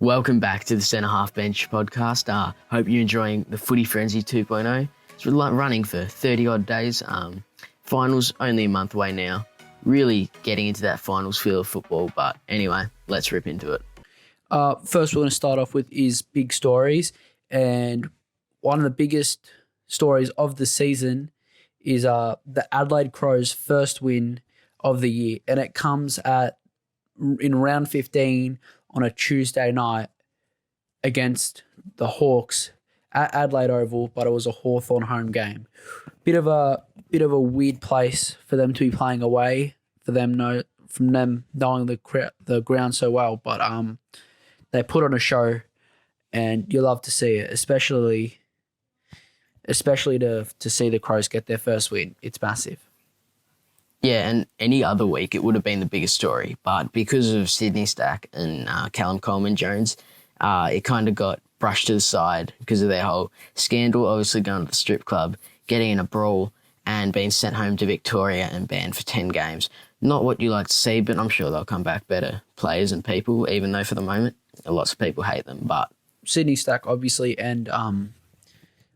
Welcome back to the Centre Half Bench podcast. Hope you're enjoying the Footy Frenzy 2.0. It's running for 30-odd days. Finals only a month away now. Really getting into that finals feel of football. But anyway, let's rip into it. First, we're going to start off with is big stories. And one of the biggest stories of the season is the Adelaide Crows' first win of the year. And it comes in round 15 on a Tuesday night against the Hawks at Adelaide Oval, but it was a Hawthorn home game. Bit of a weird place for them to be playing away, from them knowing the ground so well. But they put on a show, and you love to see it, especially to see the Crows get their first win. It's massive. Yeah, and any other week it would have been the biggest story, but because of Sydney Stack and Coleman-Jones, it kind of got brushed to the side because of their whole scandal, obviously going to the strip club, getting in a brawl and being sent home to Victoria and banned for 10 games. Not what you like to see, but I'm sure they'll come back better players and people, even though for the moment lots of people hate them. But Sydney Stack, obviously, and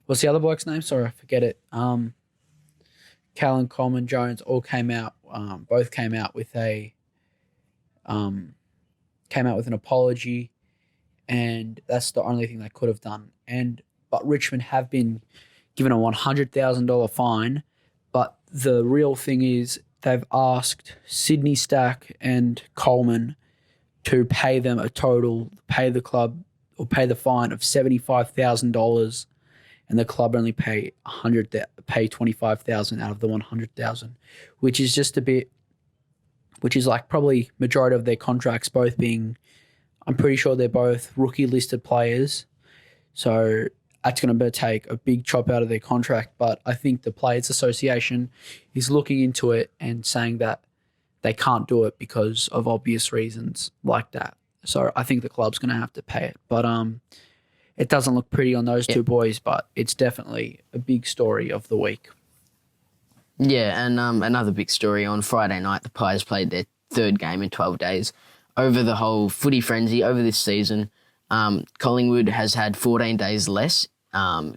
what's the other bloke's name? Sorry, I forget it. Callan Coleman-Jones both came out with an apology, and that's the only thing they could have done. But Richmond have been given a $100,000 fine, but the real thing is they've asked Sydney Stack and Coleman to pay them pay the club or pay the fine of $75,000. And the club only pay $25,000 out of the $100,000, which is just which is like probably majority of their contracts both being, I'm pretty sure they're both rookie listed players. So that's going to take a big chop out of their contract. But I think the Players Association is looking into it and saying that they can't do it because of obvious reasons like that. So I think the club's going to have to pay it. But it doesn't look pretty on those two boys, but it's definitely a big story of the week. yeah, and another big story on Friday night, the Pies played their third game in 12 days. Over the whole footy frenzy, over this season, Collingwood has had 14 days less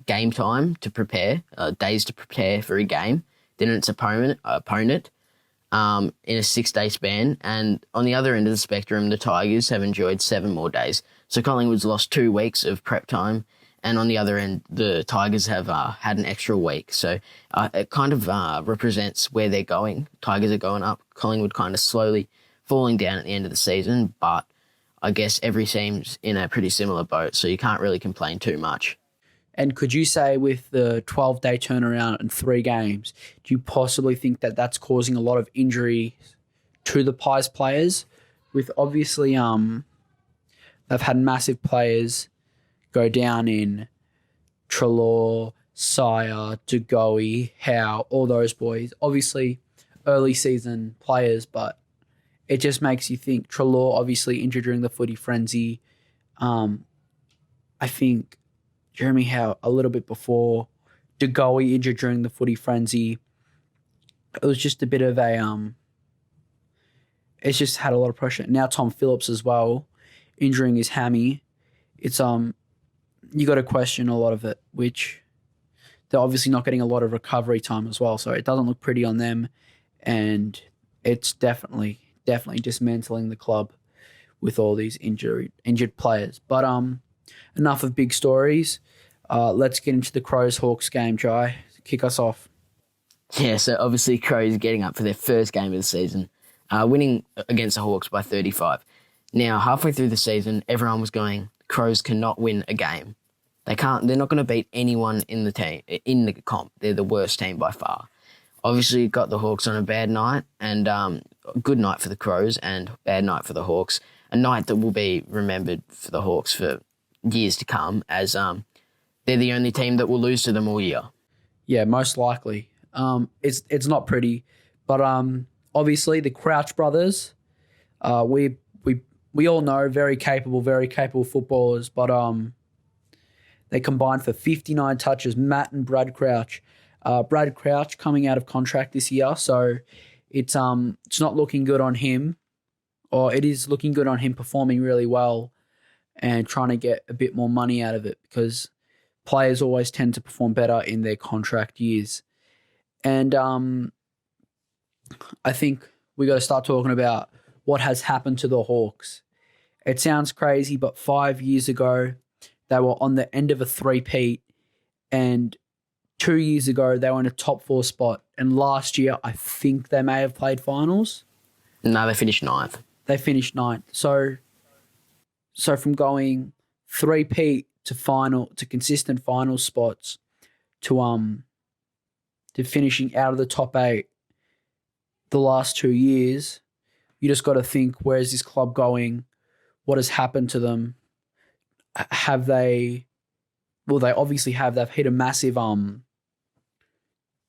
game time to prepare, days to prepare for a game than its opponent in a 6-day span. And on the other end of the spectrum, the Tigers have enjoyed 7 more days. So Collingwood's lost 2 weeks of prep time, and on the other end, the Tigers have had an extra week. So it kind of represents where they're going. Tigers are going up, Collingwood kind of slowly falling down at the end of the season, but I guess every team's in a pretty similar boat, so you can't really complain too much. And could you say with the 12-day turnaround and 3 games, do you possibly think that that's causing a lot of injury to the Pies players? With obviously they've had massive players go down in Treloar, Sire, Dugowie, Howe, all those boys. Obviously, early season players, but it just makes you think. Treloar obviously injured during the footy frenzy. I think Jeremy Howe a little bit before. Dugowie injured during the footy frenzy. It was just a bit of a it's just had a lot of pressure. Now Tom Phillips as well, injuring his hammy. It's you got to question a lot of it, which they're obviously not getting a lot of recovery time as well. So it doesn't look pretty on them, and it's definitely dismantling the club with all these injured players. But enough of big stories. Let's get into the Crows-Hawks game, Jai. Kick us off. Yeah, so obviously Crows getting up for their first game of the season, winning against the Hawks by 35. Now, halfway through the season, everyone was going, Crows cannot win a game. They're not going to beat anyone in the comp. They're the worst team by far. Obviously, got the Hawks on a bad night, and a good night for the Crows and bad night for the Hawks. A night that will be remembered for the Hawks for years to come, as they're the only team that will lose to them all year. Yeah, most likely. It's not pretty, but obviously the Crouch brothers, we all know very capable footballers, but they combined for 59 touches. Matt and Brad Crouch. Brad Crouch coming out of contract this year, so it's not looking good on him, or it is looking good on him performing really well. and trying to get a bit more money out of it, because players always tend to perform better in their contract years. And I think we got to start talking about what has happened to the Hawks. It sounds crazy, but 5 years ago, they were on the end of a three-peat, and 2 years ago, they were in a top 4 spot. And last year, I think they may have played finals. No, they finished ninth. They finished ninth. So from going three-peat to consistent final spots to finishing out of the top 8 the last 2 years, you just got to think, where's this club going? What has happened to them? Have they? Well, they obviously have. They've hit a massive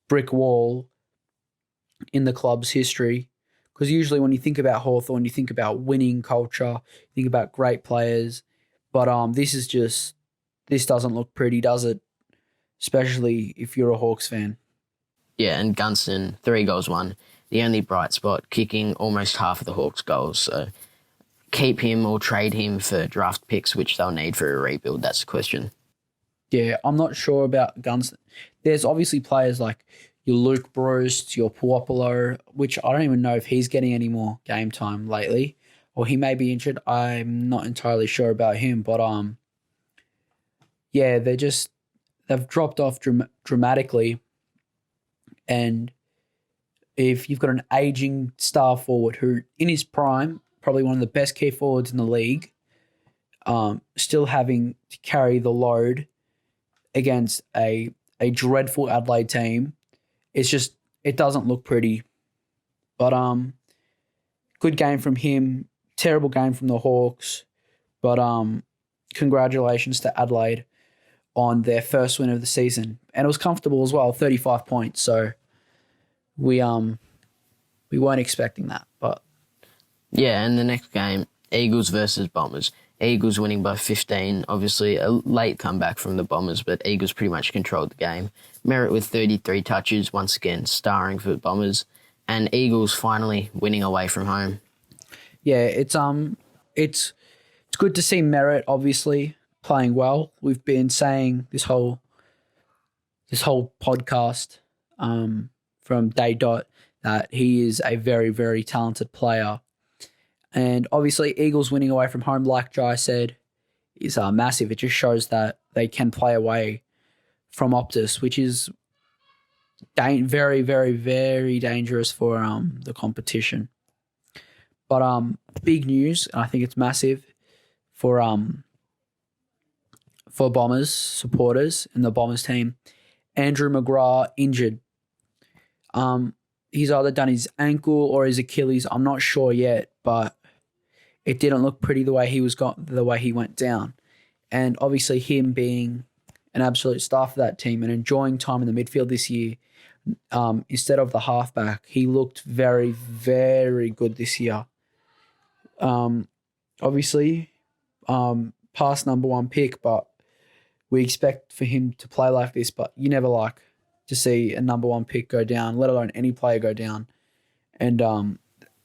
brick wall in the club's history. Because usually when you think about Hawthorn, you think about winning culture, you think about great players. But this doesn't look pretty, does it? Especially if you're a Hawks fan. Yeah, and Gunston, 3 goals, 1. The only bright spot, kicking almost half of the Hawks' goals. So keep him or trade him for draft picks, which they'll need for a rebuild. That's the question. Yeah, I'm not sure about Gunston. There's obviously players like your Luke Bruce, your Puopolo, which I don't even know if he's getting any more game time lately, or he may be injured. I'm not entirely sure about him, but yeah, they've dropped off dramatically. And if you've got an aging star forward who, in his prime, probably one of the best key forwards in the league, still having to carry the load against a dreadful Adelaide team, it doesn't look pretty. But good game from him, terrible game from the Hawks. But congratulations to Adelaide on their first win of the season. And it was comfortable as well, 35 points. So we weren't expecting that. But yeah, and the next game, Eagles versus Bombers. Eagles winning by 15. Obviously, a late comeback from the Bombers, but Eagles pretty much controlled the game. Merritt with 33 touches, once again, starring for the Bombers. And Eagles finally winning away from home. Yeah, it's good to see Merritt, obviously, playing well. We've been saying this whole podcast from day dot that he is a very, very talented player. And obviously, Eagles winning away from home, like Jai said, is massive. It just shows that they can play away from Optus, which is very, very, very dangerous for the competition. But big news, and I think it's massive for Bombers supporters and the Bombers team. Andrew McGrath injured. He's either done his ankle or his Achilles. I'm not sure yet, but it didn't look pretty the way he went down. And obviously him being an absolute star for that team and enjoying time in the midfield this year, instead of the halfback, he looked very, very good this year. Obviously, past number 1 pick, but we expect for him to play like this, but you never like to see a number 1 pick go down, let alone any player go down. And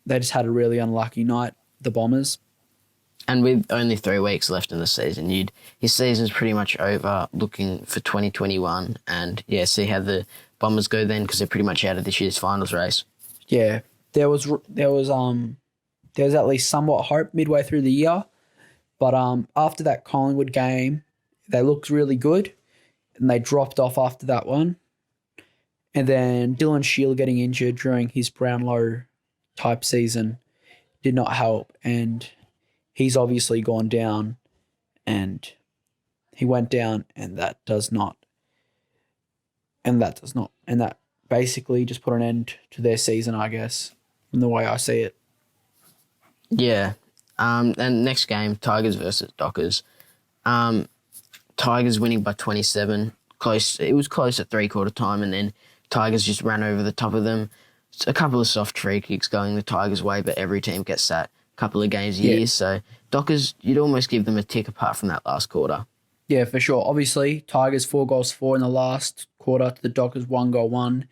they just had a really unlucky night, the Bombers. And with only 3 weeks left in the season, his season's pretty much over, looking for 2021. And yeah, see how the Bombers go then, because they're pretty much out of this year's finals race. Yeah, there was at least somewhat hope midway through the year, but after that Collingwood game, they looked really good, and they dropped off after that one. And then Dylan Shield getting injured during his Brownlow type season did not help, and he's obviously gone down, and he went down, and that basically just put an end to their season, I guess, from the way I see it. Yeah. And next game, Tigers versus Dockers. Tigers winning by 27. Close. It was close at 3/4 time, and then Tigers just ran over the top of them. A couple of soft free kicks going the Tigers' way, but every team gets that a couple of games a year. So Dockers, you'd almost give them a tick apart from that last quarter. Yeah, for sure. Obviously, Tigers 4-4 in the last quarter to the Dockers 1-1.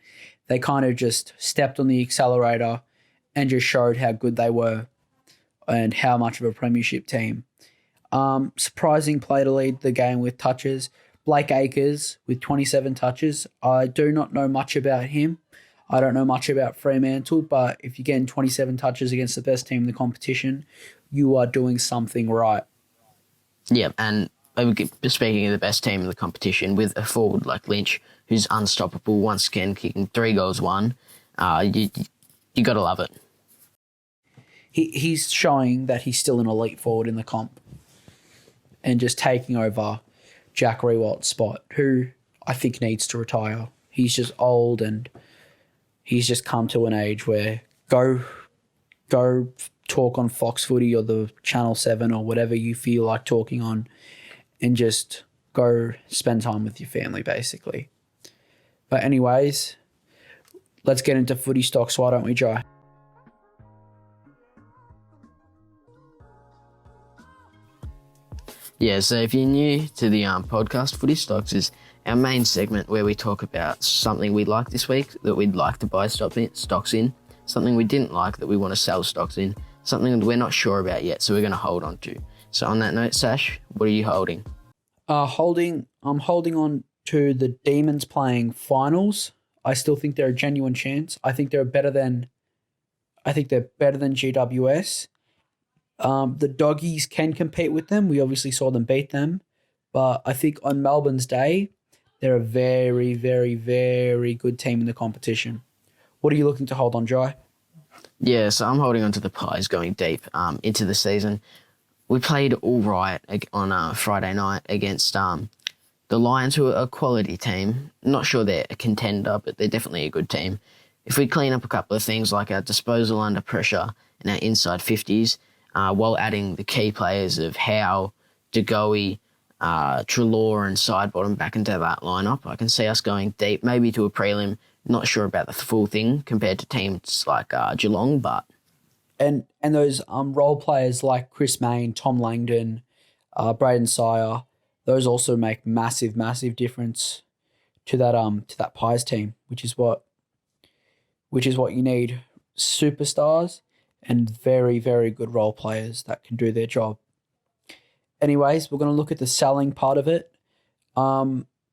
They kind of just stepped on the accelerator and just showed how good they were and how much of a premiership team Surprising play to lead the game with touches. Blake Acres with 27 touches. I do not know much about him. I don't know much about Fremantle, but if you're getting 27 touches against the best team in the competition, you are doing something right. Yeah, and speaking of the best team in the competition, with a forward like Lynch, who's unstoppable once again, kicking 3 goals, 1, you got to love it. He's showing that he's still an elite forward in the comp and just taking over Jack Rewalt's spot, who I think needs to retire. He's just old and he's just come to an age where go talk on Fox Footy or the Channel 7 or whatever you feel like talking on and just go spend time with your family, basically. But anyways, let's get into footy stocks, why don't we, Jai? Yeah, so if you're new to the podcast, Footy Stocks is our main segment where we talk about something we like this week that we'd like to buy stocks in, something we didn't like that we want to sell stocks in, something that we're not sure about yet, so we're going to hold on to. So on that note, Sash, what are you holding? I'm holding on to the Demons playing finals. I still think they're a genuine chance. I think they're better than GWS. The Doggies can compete with them. We obviously saw them beat them. But I think on Melbourne's day, they're a very, very, very good team in the competition. What are you looking to hold on, Jai? Yeah, so I'm holding on to the Pies going deep into the season. We played all right on Friday night against the Lions, who are a quality team. Not sure they're a contender, but they're definitely a good team. If we clean up a couple of things like our disposal under pressure and our inside 50s, while adding the key players of Howe, DeGoey, Treloar and Sidebottom back into that lineup, I can see us going deep, maybe to a prelim. Not sure about the full thing compared to teams like Geelong, but... And those role players like Chris Mayne, Tom Langdon, Braden Sire, those also make massive, massive difference to that Pies team, which is what you need. Superstars and very, very good role players that can do their job. Anyways, we're going to look at the selling part of it.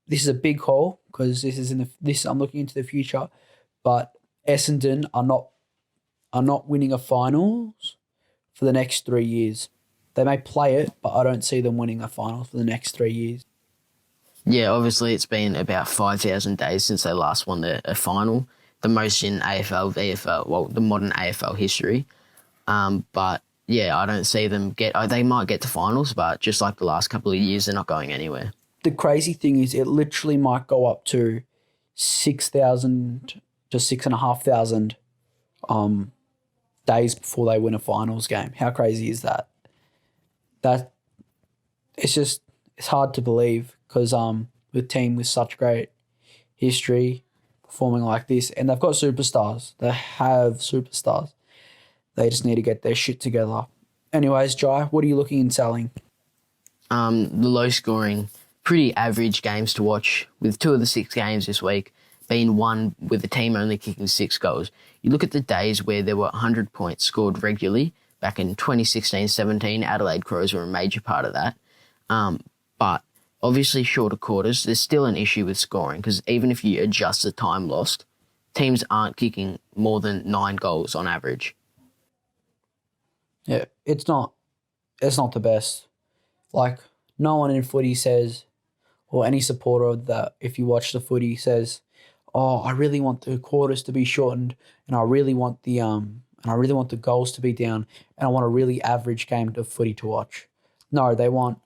This is a big call because I'm looking into the future, but Essendon are not winning a finals for the next 3 years. They may play it, but I don't see them winning a final for the next 3 years. Yeah, obviously it's been about 5,000 days since they last won a final, the most in AFL, VFL, well, the modern AFL history. But yeah, I don't see them they might get to finals, but just like the last couple of years, they're not going anywhere. The crazy thing is it literally might go up to 6,000 to 6,500 days before they win a finals game. How crazy is that? It's hard to believe because with a team with such great history performing like this, and they've got superstars. They have superstars. They just need to get their shit together. Anyways, Jai, what are you looking in selling? The low scoring, pretty average games to watch, with 2 of the 6 games this week being won with the team only kicking 6 goals. You look at the days where there were 100 points scored regularly, back in 2016-17, Adelaide Crows were a major part of that. But obviously shorter quarters, there's still an issue with scoring because even if you adjust the time lost, teams aren't kicking more than 9 goals on average. Yeah, it's not the best. Like, no one in footy says, or any supporter of that, if you watch the footy, says, "Oh, I really want the quarters to be shortened, and I really want the goals to be down, and I want a really average game of footy to watch." No, they want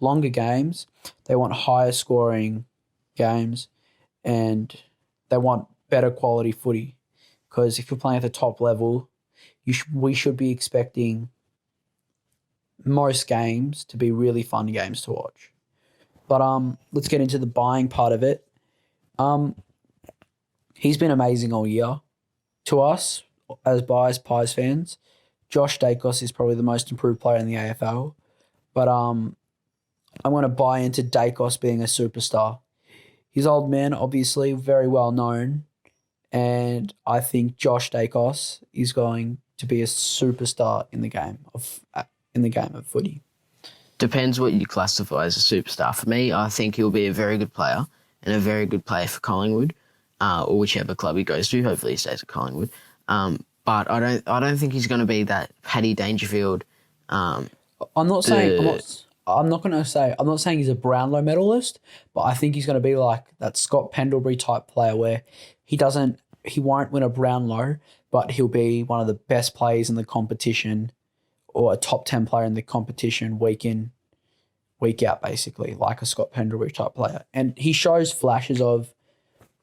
longer games, they want higher scoring games, and they want better quality footy. Because if you're playing at the top level, we should be expecting most games to be really fun games to watch. But let's get into the buying part of it. He's been amazing all year to us as Pies fans. Josh Dacos is probably the most improved player in the AFL. But I'm going to buy into Dacos being a superstar. His old man, obviously, very well known. And I think Josh Dacos is going to be a superstar in the game in the game of footy. Depends what you classify as a superstar. For me, I think he'll be a very good player and a very good player for Collingwood, or whichever club he goes to. Hopefully, he stays at Collingwood. But I don't think he's going to be that Paddy Dangerfield. I'm not saying I'm not saying he's a Brownlow medalist, but I think he's going to be like that Scott Pendlebury type player where he won't win a Brownlow, but he'll be one of the best players in the competition, or a top 10 player in the competition week in, week out, basically, like a Scott Pendlebury type player. And he shows flashes of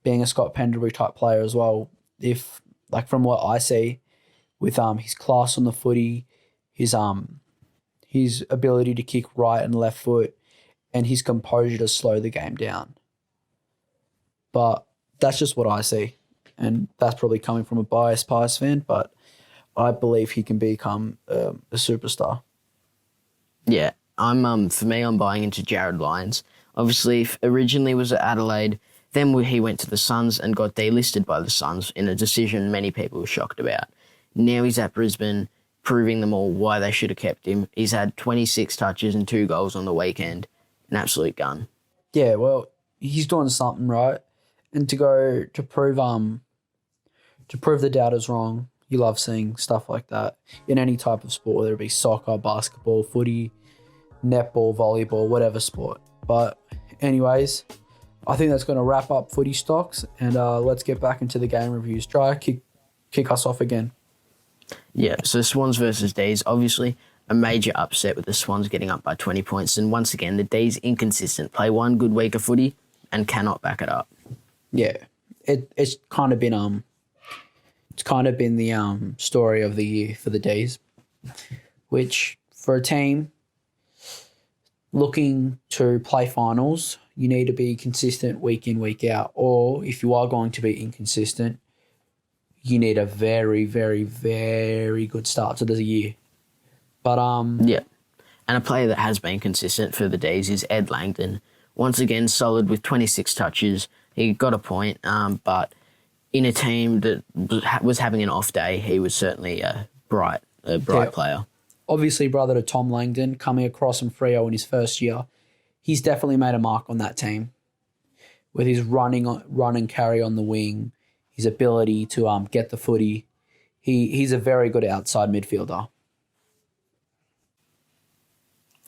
being a Scott Pendlebury type player as well. If, like, from what I see with his class on the footy, his ability to kick right and left foot, and his composure to slow the game down. But that's just what I see. And that's probably coming from a biased Pies fan, but I believe he can become a superstar. Yeah, for me, I'm buying into Jared Lyons. Obviously, originally was at Adelaide, then he went to the Suns and got delisted by the Suns in a decision many people were shocked about. Now he's at Brisbane, proving them all why they should have kept him. He's had 26 touches and 2 goals on the weekend. An absolute gun. Yeah, well, he's doing something right. And to prove the doubters wrong, you love seeing stuff like that in any type of sport, whether it be soccer, basketball, footy, netball, volleyball, whatever sport. But anyways, I think that's going to wrap up footy stocks, and let's get back into the game reviews. Try kick us off again. Yeah, so Swans versus D's, obviously a major upset with the Swans getting up by 20 points, and once again the D's inconsistent, play one good week of footy and cannot back it up. Yeah, it's kind of been the story of the year for the D's, which for a team looking to play finals, you need to be consistent week in, week out, or if you are going to be inconsistent, you need a very, very, very good start to the year. But yeah, and a player that has been consistent for the D's is Ed Langdon. Once again, solid with 26 touches. He got a point, but in a team that was having an off day, he was certainly a bright player. Obviously, brother to Tom Langdon, coming across from Freo in his first year, he's definitely made a mark on that team with his run and carry on the wing, his ability to get the footy. He's a very good outside midfielder.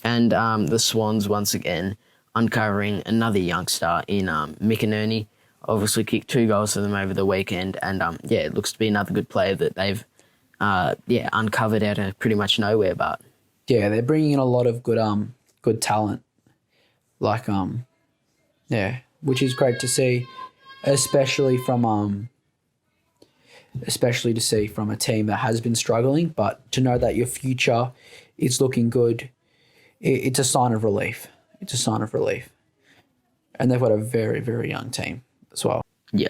And the Swans, once again, uncovering another youngster in McInerney. Obviously kicked 2 goals for them over the weekend. And, it looks to be another good player that they've uncovered out of pretty much nowhere. But yeah, they're bringing in a lot of good talent. Like, which is great to see, especially to see from a team that has been struggling, but to know that your future is looking good, it's a sign of relief. It's a sign of relief. And they've got a very, very young team as well. Yeah.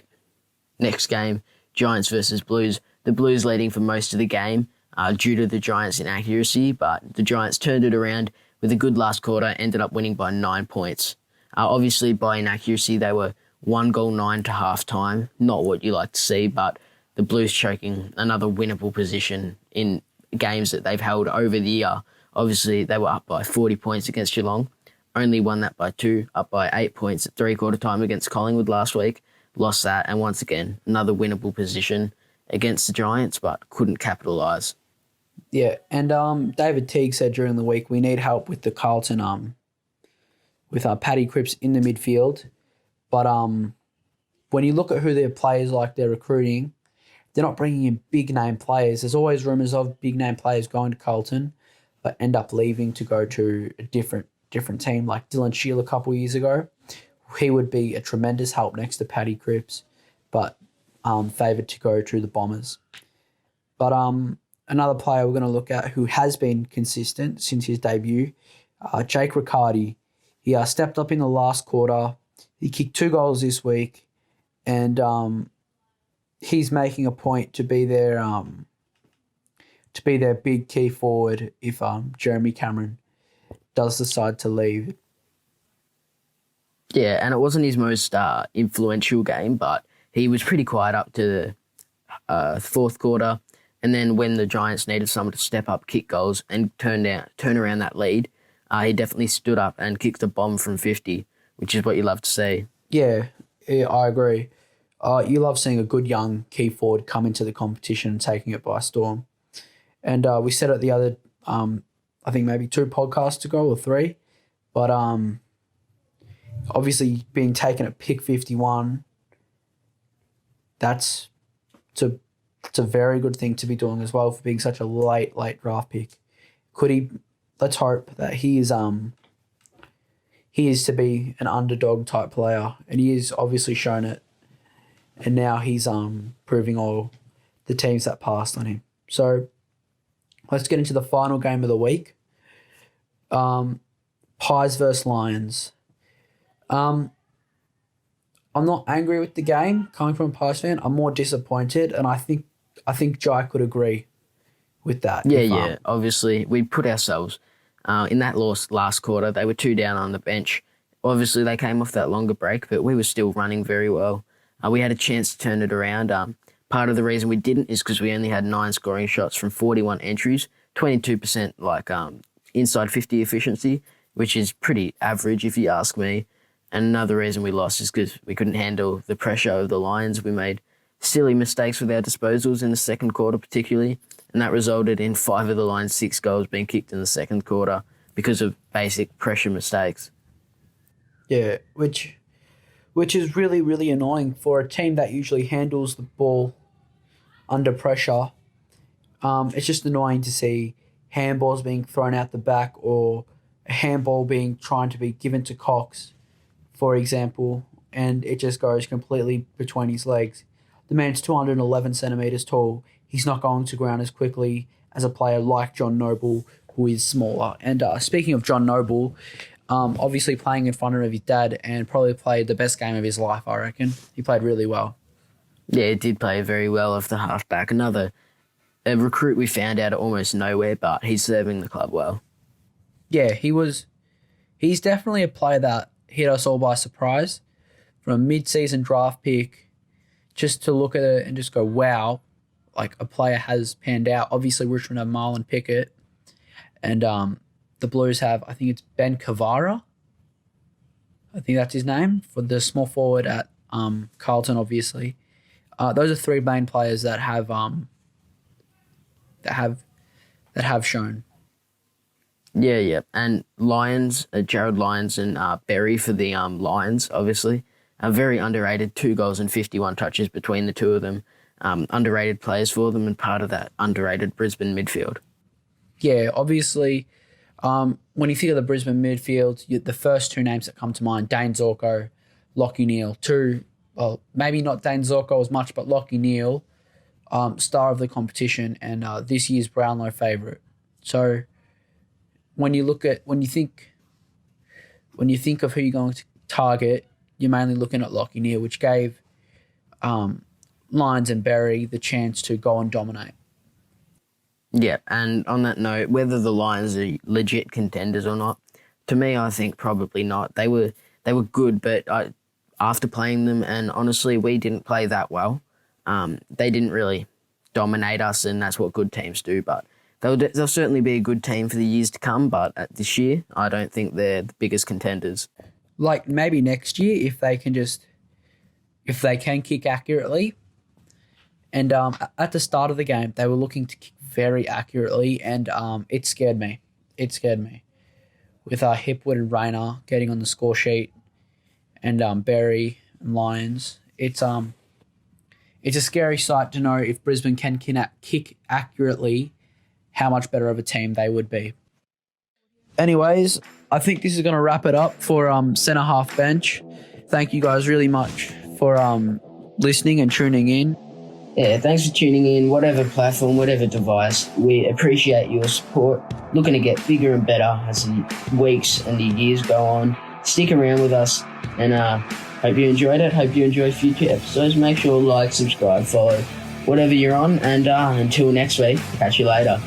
Next game, Giants versus Blues. The Blues leading for most of the game due to the Giants' inaccuracy, but the Giants turned it around with a good last quarter, ended up winning by 9 points. Obviously, by inaccuracy, they were 1-9 to half-time. Not what you like to see, but the Blues choking another winnable position in games that they've held over the year. Obviously, they were up by 40 points against Geelong. Only won that by 2, up by 8 points at three-quarter time against Collingwood last week. Lost that, and once again, another winnable position against the Giants, but couldn't capitalise. Yeah, and David Teague said during the week, we need help with the Carlton, with Paddy Cripps in the midfield. But when you look at who their players like they're recruiting, they're not bringing in big-name players. There's always rumours of big-name players going to Carlton, but end up leaving to go to a different team, like Dylan Shield a couple of years ago. He would be a tremendous help next to Paddy Cripps, but favoured to go to the Bombers. But another player we're going to look at who has been consistent since his debut, Jake Riccardi. He stepped up in the last quarter. He kicked 2 goals this week, and he's making a point to be their big key forward if Jeremy Cameron does decide to leave. Yeah, and it wasn't his most influential game, but he was pretty quiet up to the fourth quarter. And then when the Giants needed someone to step up, kick goals, and turn around that lead, he definitely stood up and kicked a bomb from 50, which is what you love to see. Yeah, I agree. You love seeing a good young key forward come into the competition and taking it by storm. And we said it the other, I think maybe 2 podcasts ago or 3, but obviously being taken at pick 51, it's a very good thing to be doing as well for being such a late draft pick. Let's hope that he is to be an underdog type player, and he has obviously shown it. And now he's proving all the teams that passed on him. So let's get into the final game of the week. Pies versus Lions. I'm not angry with the game coming from a Pies fan. I'm more disappointed, and I think Jai could agree with that. Yeah. Obviously, we put ourselves in that last quarter. They were 2 down on the bench. Obviously, they came off that longer break, but we were still running very well. We had a chance to turn it around. Part of the reason we didn't is because we only had 9 scoring shots from 41 entries, 22% inside 50 efficiency, which is pretty average if you ask me. And another reason we lost is because we couldn't handle the pressure of the Lions. We made silly mistakes with our disposals in the second quarter particularly, and that resulted in 5 of the Lions' 6 goals being kicked in the second quarter because of basic pressure mistakes. Yeah, which is really, really annoying for a team that usually handles the ball under pressure. It's just annoying to see handballs being thrown out the back or a handball trying to be given to Cox, for example, and it just goes completely between his legs. The man's 211 centimetres tall. He's not going to ground as quickly as a player like John Noble, who is smaller. And speaking of John Noble, obviously playing in front of his dad and probably played the best game of his life, I reckon. He played really well. Yeah, he did play very well off the halfback. A recruit we found out of almost nowhere, but he's serving the club well. Yeah, he's definitely a player that hit us all by surprise. From a mid-season draft pick, just to look at it and just go, wow, like a player has panned out. Obviously, Richmond have Marlon Pickett, and the Blues have, I think it's Ben Cavara. I think that's his name, for the small forward at Carlton, obviously. Those are 3 main players that have shown. Yeah. And Lions, Jared Lyons and Berry for the Lions, obviously. Very underrated, 2 goals and 51 touches between the 2 of them. Underrated players for them and part of that underrated Brisbane midfield. Yeah, obviously, when you think of the Brisbane midfield, the first 2 names that come to mind, Dane Zorko, Lachie Neale. Well, maybe not Dane Zorko as much, but Lachie Neale, star of the competition and this year's Brownlow favourite. So when you think of who you're going to target, you're mainly looking at Lachie Neale, which gave Lyons and Berry the chance to go and dominate. Yeah, and on that note, whether the Lions are legit contenders or not, to me, I think probably not. They were good, but after playing them, and honestly, we didn't play that well. They didn't really dominate us, and that's what good teams do. But they'll certainly be a good team for the years to come. But this year, I don't think they're the biggest contenders. Like maybe next year, if they can kick accurately. And at the start of the game, they were looking to kick very accurately, and it scared me. With Hipwood and Rayner getting on the score sheet, and Berry and Lyons, it's a scary sight to know if Brisbane can kick accurately, how much better of a team they would be. Anyways, I think this is going to wrap it up for Centre Half Bench. Thank you guys really much for listening and tuning in. Yeah, thanks for tuning in, whatever platform, whatever device. We appreciate your support. Looking to get bigger and better as the weeks and the years go on. Stick around with us, and hope you enjoyed it. Hope you enjoy future episodes. Make sure to like, subscribe, follow, whatever you're on. And until next week, catch you later.